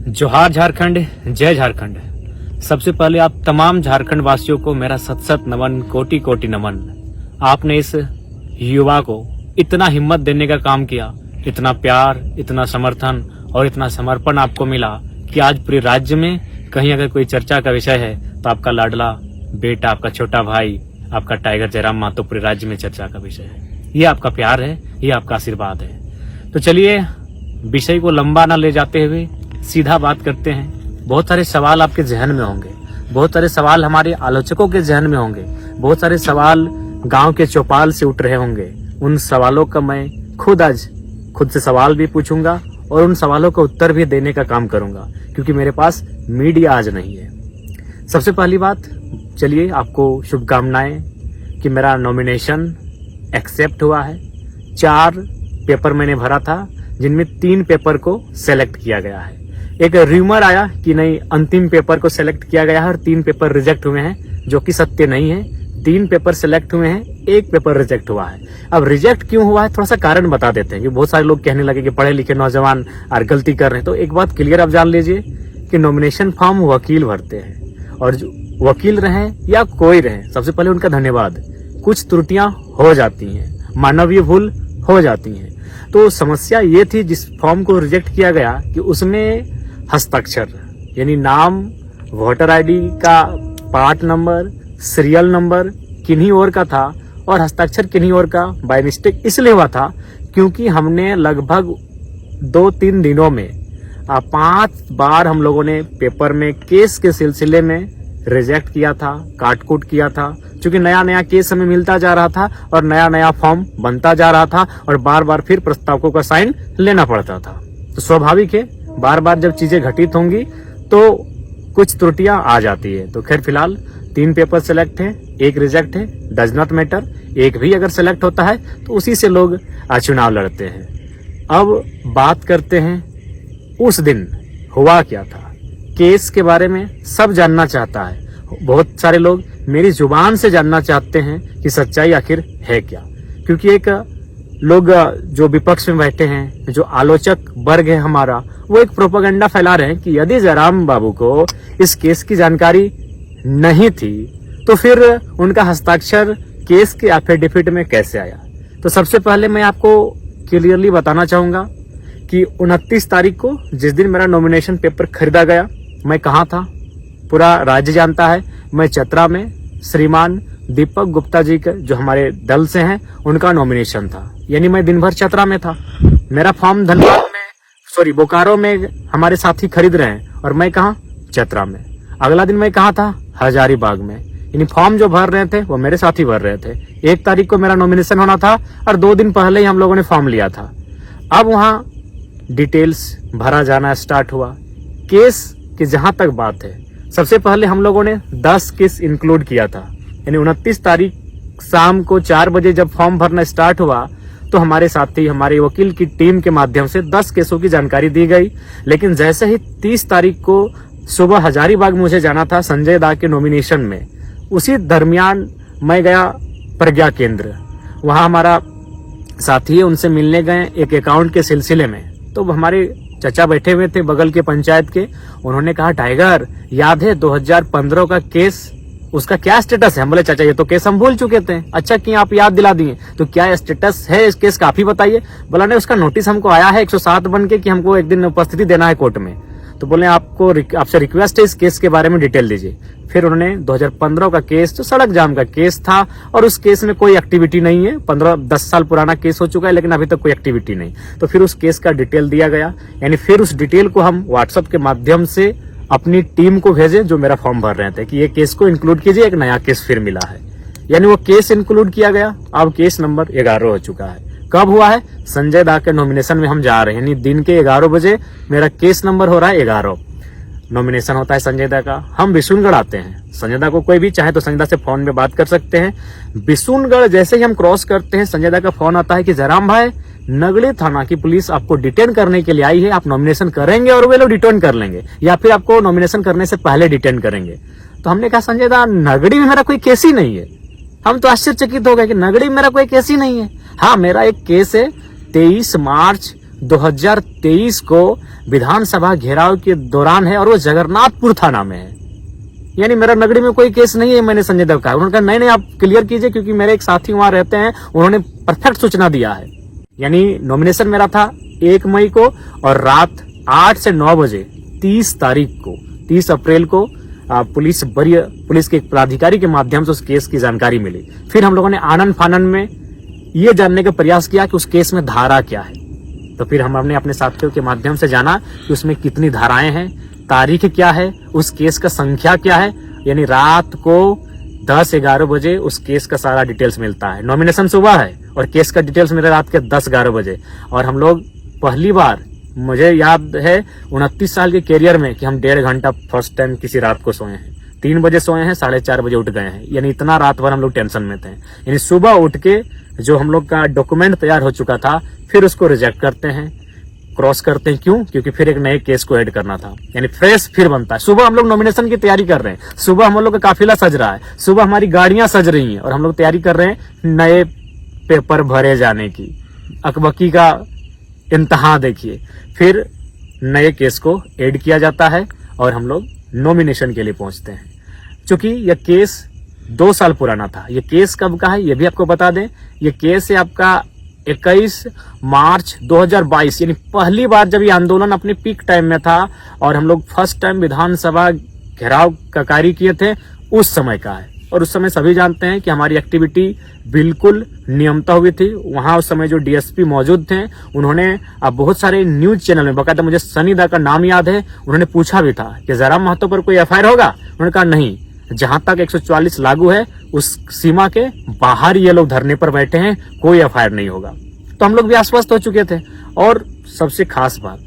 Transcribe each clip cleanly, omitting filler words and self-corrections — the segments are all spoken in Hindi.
जोहार झारखंड, जय झारखंड। सबसे पहले आप तमाम झारखंड वासियों को मेरा सत सत नमन, कोटि कोटि नमन। आपने इस युवा को इतना हिम्मत देने का काम किया, इतना प्यार, इतना समर्थन और इतना समर्पण आपको मिला कि आज पूरे राज्य में कहीं अगर कोई चर्चा का विषय है तो आपका लाडला बेटा, आपका छोटा भाई, आपका टाइगर जयराम मातो पूरे राज्य में चर्चा का विषय है। ये आपका प्यार है, ये आपका आशीर्वाद है। तो चलिए विषय को लंबा ना ले जाते हुए सीधा बात करते हैं। बहुत सारे सवाल आपके जहन में होंगे, बहुत सारे सवाल हमारे आलोचकों के जहन में होंगे, बहुत सारे सवाल गांव के चौपाल से उठ रहे होंगे। उन सवालों का मैं खुद से सवाल भी पूछूंगा और उन सवालों का उत्तर भी देने का काम करूंगा, क्योंकि मेरे पास मीडिया आज नहीं है। सबसे पहली बात, चलिए आपको शुभकामनाएं कि मेरा नॉमिनेशन एक्सेप्ट हुआ है। 4 पेपर मैंने भरा था, जिनमें 3 पेपर को सेलेक्ट किया गया है। एक र्यूमर आया कि नहीं, अंतिम पेपर को सेलेक्ट किया गया है और 3 पेपर रिजेक्ट हुए हैं, जो कि सत्य नहीं है। 3 पेपर सेलेक्ट हुए हैं, 1 पेपर रिजेक्ट हुआ है। अब रिजेक्ट क्यों हुआ है, थोड़ा सा कारण बता देते हैं, कि बहुत सारे लोग कहने लगे कि पढ़े लिखे नौजवान और गलती कर रहे हैं। तो एक बात क्लियर आप जान लीजिए कि नॉमिनेशन फॉर्म वकील भरते हैं, और जो वकील रहे या कोई रहे, सबसे पहले उनका धन्यवाद। कुछ त्रुटियां हो जाती हैं, मानवीय भूल हो जाती हैं। तो समस्या ये थी जिस फॉर्म को रिजेक्ट किया गया कि उसमें हस्ताक्षर यानी नाम, वोटर आईडी का पार्ट नंबर, सीरियल नंबर किन्हीं और का था और हस्ताक्षर किन्हीं और का बाय मिस्टेक इसलिए हुआ था क्योंकि हमने लगभग 2-3 दिनों में 5 बार हम लोगों ने पेपर में केस के सिलसिले में रिजेक्ट किया था, काटकूट किया था, क्योंकि नया नया केस हमें मिलता जा रहा था और नया नया फॉर्म बनता जा रहा था और बार बार फिर प्रस्तावकों का साइन लेना पड़ता था। तो स्वाभाविक है, बार बार जब चीजें घटित होंगी तो कुछ त्रुटियां आ जाती है। तो खैर फिलहाल 3 पेपर सेलेक्ट है, 1 रिजेक्ट है, डज नॉट मैटर। 1 भी अगर सेलेक्ट होता है तो उसी से लोग चुनाव लड़ते हैं। अब बात करते हैं उस दिन हुआ क्या था। केस के बारे में सब जानना चाहता है, बहुत सारे लोग मेरी जुबान से जानना चाहते हैं कि सच्चाई आखिर है क्या। क्योंकि एक लोग जो विपक्ष में बैठे हैं, जो आलोचक वर्ग है हमारा, वो एक प्रोपेगेंडा फैला रहे हैं कि यदि जयराम बाबू को इस केस की जानकारी नहीं थी तो फिर उनका हस्ताक्षर केस के एफिडेविट में कैसे आया। तो सबसे पहले मैं आपको क्लियरली बताना चाहूंगा कि 29 तारीख को जिस दिन मेरा नॉमिनेशन पेपर खरीदा गया, मैं कहाँ था पूरा राज्य जानता है। मैं चतरा में श्रीमान दीपक गुप्ता जी के, जो हमारे दल से हैं, उनका नॉमिनेशन था। यानी मैं दिन भर चतरा में था। मेरा फॉर्म धनबाद में, बोकारो में हमारे साथी खरीद रहे हैं और मैं कहाँ, चतरा में। अगला दिन मैं कहाँ था, हजारीबाग में। यानी फॉर्म जो भर रहे थे वो मेरे साथी भर रहे थे। 1 तारीख को मेरा नॉमिनेशन होना था और 2 दिन पहले ही हम लोगों ने फॉर्म लिया था। अब वहाँ डिटेल्स भरा जाना स्टार्ट हुआ। केस की जहां तक बात है, सबसे पहले हम लोगों ने 10 केस इंक्लूड किया था। यानी 29 तारीख शाम को 4 बजे जब फॉर्म भरना स्टार्ट हुआ तो हमारे साथी, हमारे वकील की टीम के माध्यम से 10 केसों की जानकारी दी गई। लेकिन जैसे ही 30 तारीख को सुबह हजारीबाग मुझे जाना था संजय दा के नॉमिनेशन में, उसी दरमियान मैं गया प्रज्ञा केंद्र। वहां हमारा साथी है, उनसे मिलने गए एक अकाउंट के सिलसिले में। तो हमारे चचा बैठे हुए थे बगल के पंचायत के। उन्होंने कहा, टाइगर याद है 2015 का केस, उसका क्या स्टेटस है। हम बोले, चाचा ये तो केस हम भूल चुके थे। अच्छा कि आप याद दिला दिए, तो क्या स्टेटस है इस केस का, आप ही बताइए। बोला नहीं, उसका नोटिस हमको आया है 107 बन के कि हमको एक दिन उपस्थिति देना है कोर्ट में। तो बोले आपसे रिक्वेस्ट है इस केस के बारे में डिटेल दीजिए। फिर उन्होंने 2015 का केस, जो सड़क जाम का केस था, और उस केस में कोई एक्टिविटी नहीं है, 15-10 साल पुराना केस हो चुका है, लेकिन अभी तक कोई एक्टिविटी नहीं। तो फिर उस केस का डिटेल दिया गया। यानी फिर उस डिटेल को हम व्हाट्सएप के माध्यम से अपनी टीम को भेजे जो मेरा फॉर्म भर रहे थे कि ये केस को इंक्लूड कीजिए, एक नया केस फिर मिला है। यानी वो केस इंक्लूड किया गया। अब केस नंबर 11 हो चुका है। कब हुआ है, संजय दा के नॉमिनेशन में हम जा रहे हैं, यानी दिन के 11 बजे मेरा केस नंबर हो रहा है 11। नॉमिनेशन होता है संजय दा का। हम बिशुनगढ़ आते हैं। संजय दा को कोई भी चाहे तो संजय दा से फोन में बात कर सकते हैं। बिशुनगढ़ जैसे ही हम क्रॉस करते हैं, संजय दा का फोन आता है कि जयराम भाई, नगड़ी थाना की पुलिस आपको डिटेन करने के लिए आई है, आप नॉमिनेशन करेंगे और वे लोग डिटेन कर लेंगे, या फिर आपको नॉमिनेशन करने से पहले डिटेन करेंगे। तो हमने कहा, संजय दा, नगड़ी में मेरा कोई केस ही नहीं है। हम तो आश्चर्यचकित हो गए कि नगड़ी में मेरा कोई केस ही नहीं है। हाँ, मेरा एक केस है 23 मार्च 2023 को विधानसभा घेराव के दौरान है और वो जगन्नाथपुर थाना में है। यानी मेरा नगरी में कोई केस नहीं है। मैंने संजय देव कहा, उन्होंने कहा नहीं आप क्लियर कीजिए, क्योंकि मेरे एक साथी वहां रहते हैं, उन्होंने परफेक्ट सूचना दिया है। यानी नॉमिनेशन मेरा था 1 मई को और रात 8 से 9 बजे 30 अप्रैल को वरीय पुलिस के एक पदाधिकारी के माध्यम से उस केस की जानकारी मिली। फिर हम लोगों ने आनन फानन में ये जानने का प्रयास किया कि उस केस में धारा क्या है। तो फिर हमने अपने साथियों के माध्यम से जाना कि उसमें कितनी धाराएं हैं, तारीख क्या है, उस केस का संख्या क्या है। यानी रात को 10-11 बजे उस केस का सारा डिटेल्स मिलता है। नॉमिनेशन सुबह है और केस का डिटेल्स मेरे रात के 10-11 बजे। और हम लोग पहली बार, मुझे याद है 29 साल के कैरियर में, कि हम 1.5 घंटा फर्स्ट टाइम किसी रात को सोए हैं। 3 बजे सोए हैं, 4:30 बजे उठ गए हैं। यानी इतना रात भर हम लोग टेंशन में थे। यानी सुबह उठ के जो हम लोग का डॉक्यूमेंट तैयार हो चुका था, फिर उसको रिजेक्ट करते हैं, क्रॉस करते हैं। क्यों? क्योंकि फिर एक नए केस को ऐड करना था। यानी फ्रेश फिर बनता है। सुबह हम लोग नॉमिनेशन की तैयारी कर रहे हैं, सुबह हम लोग का काफिला सज रहा है, सुबह हमारी गाड़ियां सज रही हैं और हम लोग तैयारी कर रहे हैं नए पेपर भरे जाने की। अकबकी का इंतहा देखिए। फिर नए केस को ऐड किया जाता है और हम लोग नॉमिनेशन के लिए पहुंचते हैं। चूंकि यह केस 2 साल पुराना था। ये केस कब का है ये भी आपको बता दें। ये केस है आपका 21 मार्च 2022। यानी पहली बार जब ये आंदोलन अपने पीक टाइम में था और हम लोग फर्स्ट टाइम विधानसभा घेराव का कार्य किए थे, उस समय का है। और उस समय सभी जानते हैं कि हमारी एक्टिविटी बिल्कुल नियमता हुई थी। वहां उस समय जो डीएसपी मौजूद थे, उन्होंने अब बहुत सारे न्यूज चैनल में, बकायदा मुझे सनी दा का नाम याद है, उन्होंने पूछा भी था कि जयराम महतो पर कोई एफआईआर होगा। उन्होंने कहा नहीं, जहां तक 144 लागू है उस सीमा के बाहर ये लोग धरने पर बैठे हैं, कोई एफआईआर नहीं होगा। तो हम लोग भी आश्वस्त हो चुके थे। और सबसे खास बात,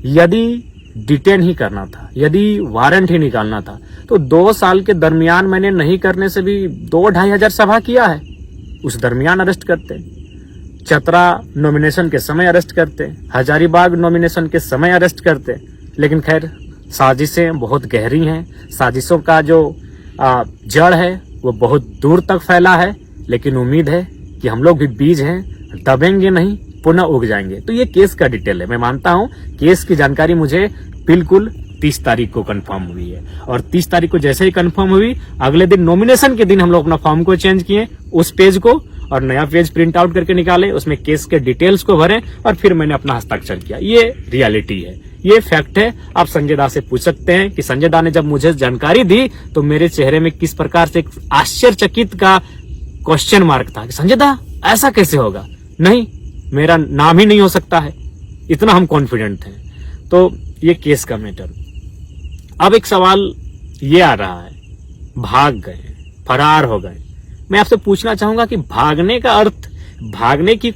यदि डिटेन ही करना था, यदि वारंट ही निकालना था, तो 2 साल के दरमियान मैंने नहीं करने से भी 2-2.5 हजार सभा किया है। उस दरमियान अरेस्ट करते, चतरा नॉमिनेशन के समय अरेस्ट करते, हजारीबाग नॉमिनेशन के समय अरेस्ट करते। लेकिन खैर, साजिशें बहुत गहरी हैं। साजिशों का जो जड़ है वो बहुत दूर तक फैला है। लेकिन उम्मीद है कि हम लोग भी बीज हैं, दबेंगे नहीं, पुनः उग जाएंगे। तो ये केस का डिटेल है। मैं मानता हूं केस की जानकारी मुझे बिल्कुल 30 तारीख को कंफर्म हुई है। और 30 तारीख को जैसे ही कंफर्म हुई, अगले दिन नॉमिनेशन के दिन हम लोग अपना फॉर्म को चेंज किए, उस पेज को, और नया पेज प्रिंट आउट करके निकाले, उसमें केस के डिटेल्स को भरे और फिर मैंने अपना हस्ताक्षर किया। ये रियलिटी है, ये फैक्ट है। आप संजय दा से पूछ सकते हैं कि संजय दा ने जब मुझे जानकारी दी तो मेरे चेहरे में किस प्रकार से एक आश्चर्यचकित का क्वेश्चन मार्क था कि संजय दा ऐसा कैसे होगा। नहीं, मेरा नाम ही नहीं हो सकता है, इतना हम कॉन्फिडेंट थे। तो ये केस का मैटर। अब एक सवाल ये आ रहा है, भाग गए, फरार हो गए। मैं आपसे पूछना चाहूंगा कि भागने का अर्थ, भागने की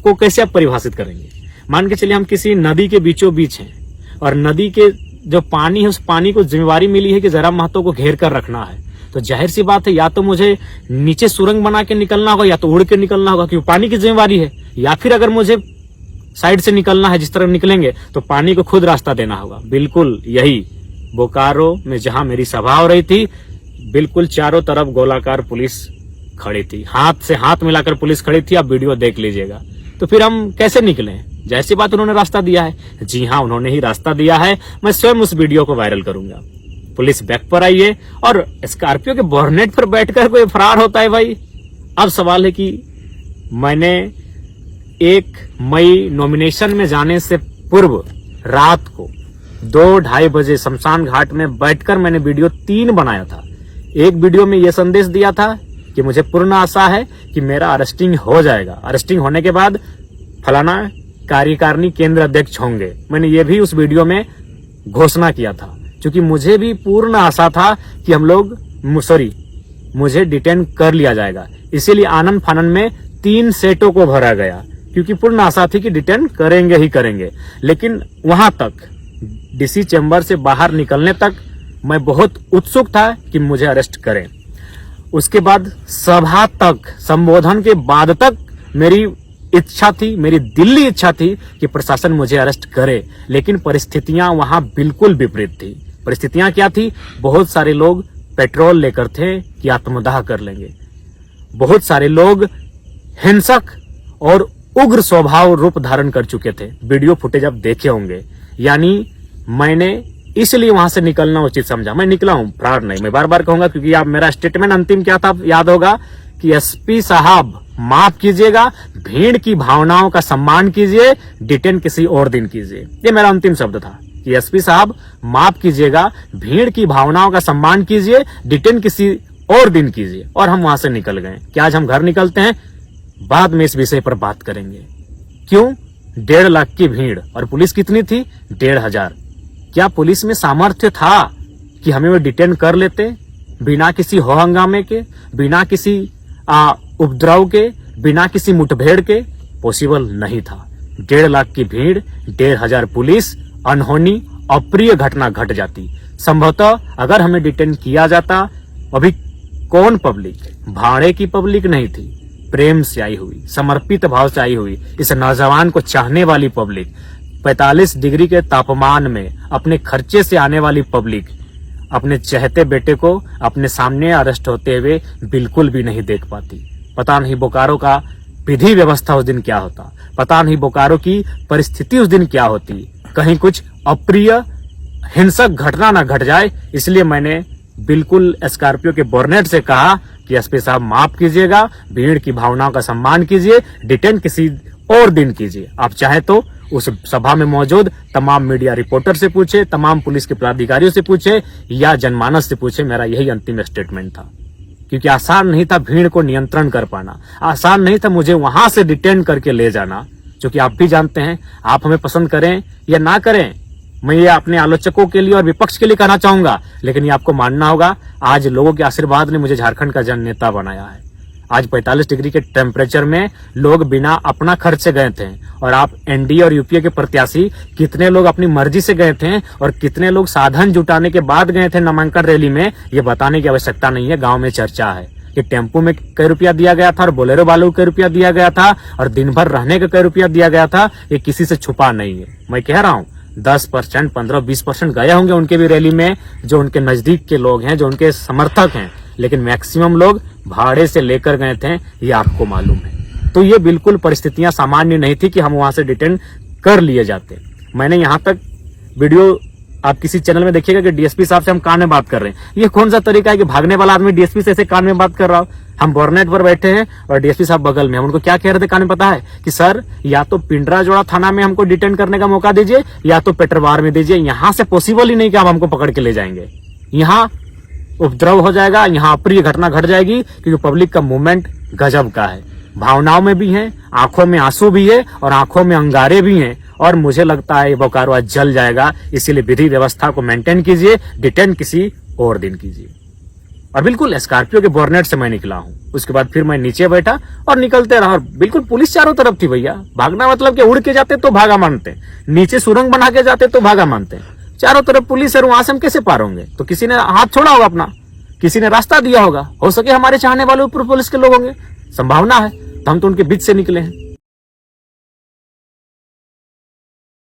को कैसे आप परिभाषित करेंगे। मान के चलिए हम किसी नदी के बीचों बीच हैं और नदी के जो पानी है, उस पानी को जिम्मेवारी मिली है कि जयराम महतो को घेर कर रखना है। तो जाहिर सी बात है, या तो मुझे नीचे सुरंग बना के निकलना होगा या तो उड़ के निकलना होगा, क्योंकि पानी की जिम्मेवारी है। या फिर अगर मुझे साइड से निकलना है, जिस तरह निकलेंगे, तो पानी को खुद रास्ता देना होगा। बिल्कुल यही बोकारो में जहां मेरी सभा हो रही थी, बिल्कुल चारों तरफ गोलाकार पुलिस खड़ी थी, हाथ से हाथ मिलाकर पुलिस खड़ी थी। आप वीडियो देख लीजिएगा। तो फिर हम कैसे निकले? जाहिर सी बात, उन्होंने रास्ता दिया है। जी हाँ, उन्होंने ही रास्ता दिया है। मैं स्वयं उस वीडियो को वायरल करूंगा। पुलिस बैक पर आई है और स्कॉर्पियो के बोर्नेट पर बैठकर कोई फरार होता है भाई। अब सवाल है कि मैंने 1 मई नॉमिनेशन में जाने से पूर्व रात को 2-2:30 बजे शमशान घाट में बैठकर मैंने वीडियो 3 बनाया था। एक वीडियो में यह संदेश दिया था कि मुझे पूर्ण आशा है कि मेरा अरेस्टिंग हो जाएगा, अरेस्टिंग होने के बाद फलाना कार्यकारिणी केंद्र अध्यक्ष होंगे। मैंने ये भी उस वीडियो में घोषणा किया था, क्योंकि मुझे भी पूर्ण आशा था कि हम लोग मुझे डिटेन कर लिया जाएगा। इसीलिए आनन फानन में 3 सेटों को भरा गया, क्योंकि पूर्ण आशा थी कि डिटेन करेंगे ही करेंगे। लेकिन वहां तक, डीसी चैम्बर से बाहर निकलने तक मैं बहुत उत्सुक था कि मुझे अरेस्ट करें। उसके बाद सभा तक, संबोधन के बाद तक मेरी इच्छा थी, मेरी दिल्ली इच्छा थी कि प्रशासन मुझे अरेस्ट करे। लेकिन परिस्थितियां वहां बिल्कुल विपरीत थी। परिस्थितियां क्या थी? बहुत सारे लोग पेट्रोल लेकर थे कि आत्मदाह कर लेंगे। बहुत सारे लोग हिंसक और उग्र स्वभाव रूप धारण कर चुके थे। वीडियो फुटेज आप देखे होंगे। यानी मैंने इसलिए वहां से निकलना उचित समझा। मैं निकला हूं, फ्रॉड नहीं। मैं बार बार कहूंगा, क्योंकि आप मेरा स्टेटमेंट अंतिम क्या था याद होगा कि एसपी साहब माफ कीजिएगा, भीड़ की भावनाओं का सम्मान कीजिए, डिटेन किसी और दिन कीजिए। ये मेरा अंतिम शब्द था कि एसपी साहब माफ कीजिएगा, भीड़ की भावनाओं का सम्मान कीजिए, डिटेन किसी और दिन कीजिए। और हम वहां से निकल गए। कि आज हम घर निकलते हैं, बाद में इस विषय पर बात करेंगे। क्यों 1.5 लाख की भीड़ और पुलिस कितनी थी? 1,500। क्या पुलिस में सामर्थ्य था कि हमें वो डिटेन कर लेते बिना किसी हो हंगामे के, बिना किसी उपद्रव के, बिना किसी मुठभेड़ के? पॉसिबल नहीं था। 1.5 लाख की भीड़, 1,500 पुलिस, अनहोनी अप्रिय घटना घट जाती। संभवतः अगर हमें डिटेन किया जाता, अभी कौन पब्लिक, भाड़े की पब्लिक नहीं थी, प्रेम से आई हुई, समर्पित भाव से आई हुई, इस नौजवान को चाहने वाली पब्लिक, 45 डिग्री के तापमान में अपने खर्चे से आने वाली पब्लिक अपने चहते बेटे को अपने सामने अरेस्ट होते हुए बिल्कुल भी नहीं देख पाती। पता नहीं बोकारो का विधि व्यवस्था उस दिन क्या होता, पता नहीं बोकारो की परिस्थिति उस दिन क्या होती। कहीं कुछ अप्रिय हिंसक घटना न घट जाए, इसलिए मैंने बिल्कुल स्कॉर्पियो के बोर्नेट से कहा कि एसपी साहब माफ कीजिएगा, भीड़ की भावनाओं का सम्मान कीजिए, डिटेन किसी और दिन कीजिए। आप चाहे तो उस सभा में मौजूद तमाम मीडिया रिपोर्टर से पूछे, तमाम पुलिस के पदाधिकारियों से पूछे या जनमानस से पूछे। मेरा यही अंतिम स्टेटमेंट था, क्योंकि आसान नहीं था भीड़ को नियंत्रण कर पाना, आसान नहीं था मुझे वहां से डिटेन करके ले जाना। जो कि आप भी जानते हैं, आप हमें पसंद करें या ना करें, मैं ये अपने आलोचकों के लिए और विपक्ष के लिए कहना चाहूंगा, लेकिन ये आपको मानना होगा, आज लोगों के आशीर्वाद ने मुझे झारखंड का जननेता बनाया है। आज 45 डिग्री के टेम्परेचर में लोग बिना अपना खर्च से गए थे, और आप एनडीए और यूपीए के प्रत्याशी कितने लोग अपनी मर्जी से गए थे और कितने लोग साधन जुटाने के बाद गए थे नामांकन रैली में, ये बताने की आवश्यकता नहीं है। गांव में चर्चा है कि टेम्पो में कई रुपया दिया गया था और बोलेरो वालों को कई रुपया दिया गया था और दिन भर रहने का कई रुपया दिया गया था। ये किसी से छुपा नहीं है। मैं कह रहा हूँ 10%, 15-20% गए होंगे उनके भी रैली में, जो उनके नजदीक के लोग हैं, जो उनके समर्थक हैं, लेकिन मैक्सिमम लोग भाड़े से लेकर गए थे, ये आपको मालूम है। तो ये बिल्कुल परिस्थितियां सामान्य नहीं थी कि हम वहां से डिटेन कर लिए जाते। मैंने यहां तक वीडियो आप किसी चैनल में देखिएगा कि डीएसपी साहब से हम कान में बात कर रहे हैं। ये कौन सा तरीका है कि भागने वाला आदमी डीएसपी से ऐसे कान में बात कर रहा हो? हम बोर्नेट पर बैठे हैं और डीएसपी साहब बगल में। हम उनको क्या कह रहे थे कान में पता है? कि सर या तो पिंडराजोड़ा थाना में हमको डिटेन करने का मौका दीजिए या तो पेट्रोबार में दीजिए। यहाँ से पॉसिबल ही नहीं कि आप हमको पकड़ के ले जाएंगे। यहाँ उपद्रव हो जाएगा, यहाँ अप्रिय घटना घट जाएगी, क्योंकि पब्लिक का मूवमेंट गजब का है। भावनाओं में भी है, आंखों में आंसू भी है और आंखों में अंगारे भी हैं। और मुझे लगता है बोकारो आज जल जाएगा। इसीलिए विधि व्यवस्था को मेंटेन कीजिए, डिटेन किसी और दिन कीजिए। और बिल्कुल स्कॉर्पियो के बोर्नेट से मैं निकला हूं। उसके बाद फिर मैं नीचे बैठा और निकलते रहा। और बिल्कुल पुलिस चारों तरफ थी भैया। भागना मतलब कि उड़ के जाते तो भागा मानते, नीचे सुरंग बना के जाते तो भागा मानते। चारों तरफ पुलिस है, वहां से हम कैसे पार होंगे? तो किसी ने हाथ छोड़ा होगा अपना, किसी ने रास्ता दिया होगा। हो सके हमारे चाहने वाले ऊपर पुलिस के लोग होंगे, संभावना है। तो हम तो उनके बीच से निकले हैं।